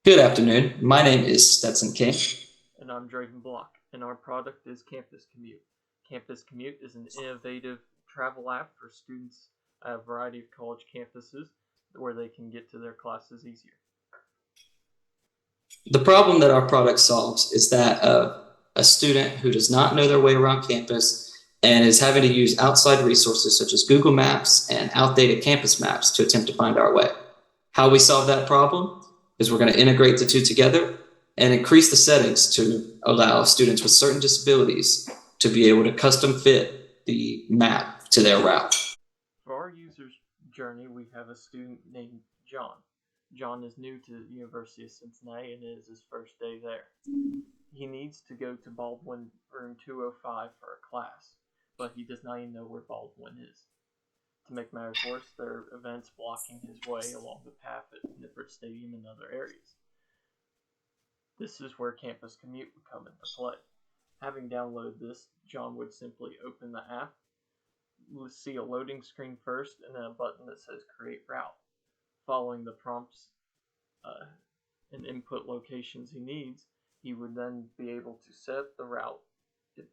Good afternoon. My name is Stetson King. And I'm Draven Block, and our product is Campus Commute. Campus Commute is an innovative travel app for students at a variety of college campuses where they can get to their classes easier. The problem that our product solves is that of a student who does not know their way around campus and is having to use outside resources such as Google Maps and outdated campus maps to attempt to find our way. How we solve that problem is we're going to integrate the two together and increase the settings to allow students with certain disabilities to be able to custom fit the map to their route. For our user's journey, we have a student named John. John is new to the University of Cincinnati and it is his first day there. He needs to go to Baldwin room 205 for a class, but he does not even know where Baldwin is. To make matters worse, there are events blocking his way along the path at Nippert Stadium and other areas. This is where Campus Commute would come into play. Having downloaded this, John would simply open the app, see a loading screen first, and then a button that says Create Route. Following the prompts and input locations he needs, he would then be able to set the route,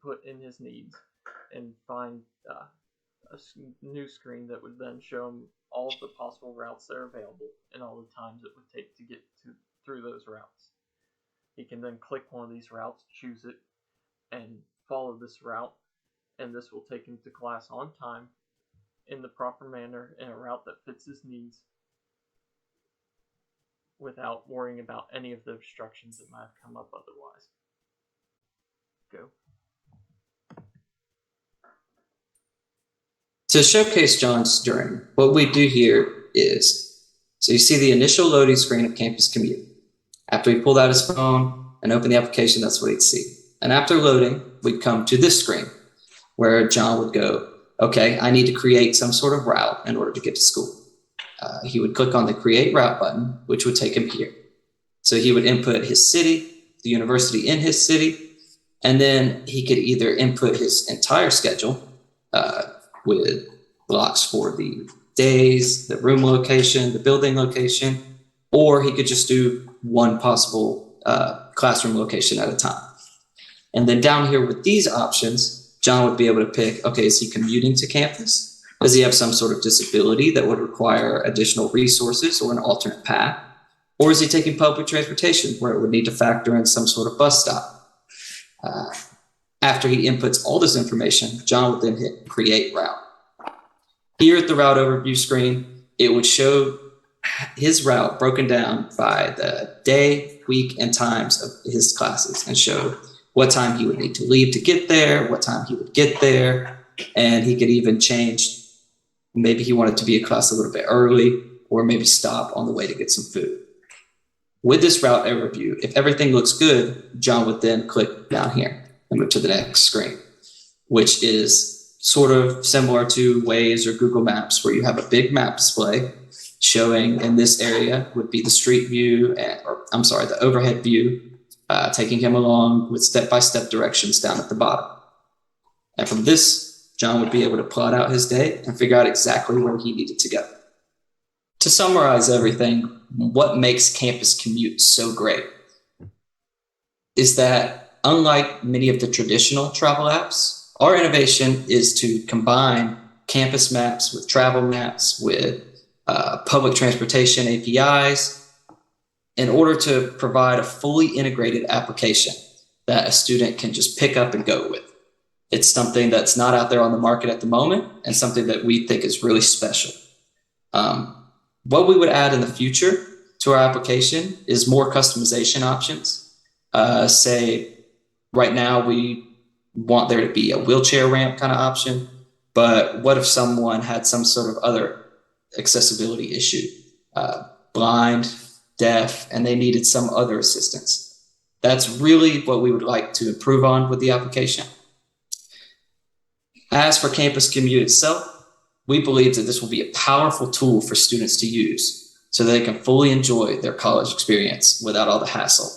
put in his needs, and find a new screen that would then show him all of the possible routes that are available and all the times it would take to get through those routes. He can then click one of these routes, choose it, and follow this route, and this will take him to class on time, in the proper manner, in a route that fits his needs, without worrying about any of the obstructions that might have come up otherwise. Go. To showcase John's journey, what we do here is, so you see the initial loading screen of Campus Commute. After he pulled out his phone and opened the application, that's what he'd see. And after loading, we'd come to this screen where John would go, okay, I need to create some sort of route in order to get to school. He would click on the Create Route button, which would take him here. So he would input his city, the university in his city, and then he could either input his entire schedule with blocks for the days, the room location, the building location, or he could just do one possible classroom location at a time. And then down here with these options, John would be able to pick, okay, is he commuting to campus? Does he have some sort of disability that would require additional resources or an alternate path? Or is he taking public transportation where it would need to factor in some sort of bus stop? After he inputs all this information, John would then hit Create Route. Here at the route overview screen, it would show his route broken down by the day, week, and times of his classes and show what time he would need to leave to get there, what time he would get there, and he could even change. Maybe he wanted to be a class a little bit early or maybe stop on the way to get some food. With this route overview, if everything looks good, John would then click down here and move to the next screen, which is sort of similar to Waze or Google Maps, where you have a big map display showing in this area would be the street view, the overhead view, taking him along with step-by-step directions down at the bottom. And from this, John would be able to plot out his day and figure out exactly where he needed to go. To summarize everything, what makes Campus Commute so great is that unlike many of the traditional travel apps, our innovation is to combine campus maps with travel maps with public transportation APIs in order to provide a fully integrated application that a student can just pick up and go with. It's something that's not out there on the market at the moment and something that we think is really special. What we would add in the future to our application is more customization options. Say right now we want there to be a wheelchair ramp kind of option, but what if someone had some sort of other accessibility issue, blind, deaf, and they needed some other assistance? That's really what we would like to improve on with the application. As for Campus Commute itself, we believe that this will be a powerful tool for students to use so that they can fully enjoy their college experience without all the hassle.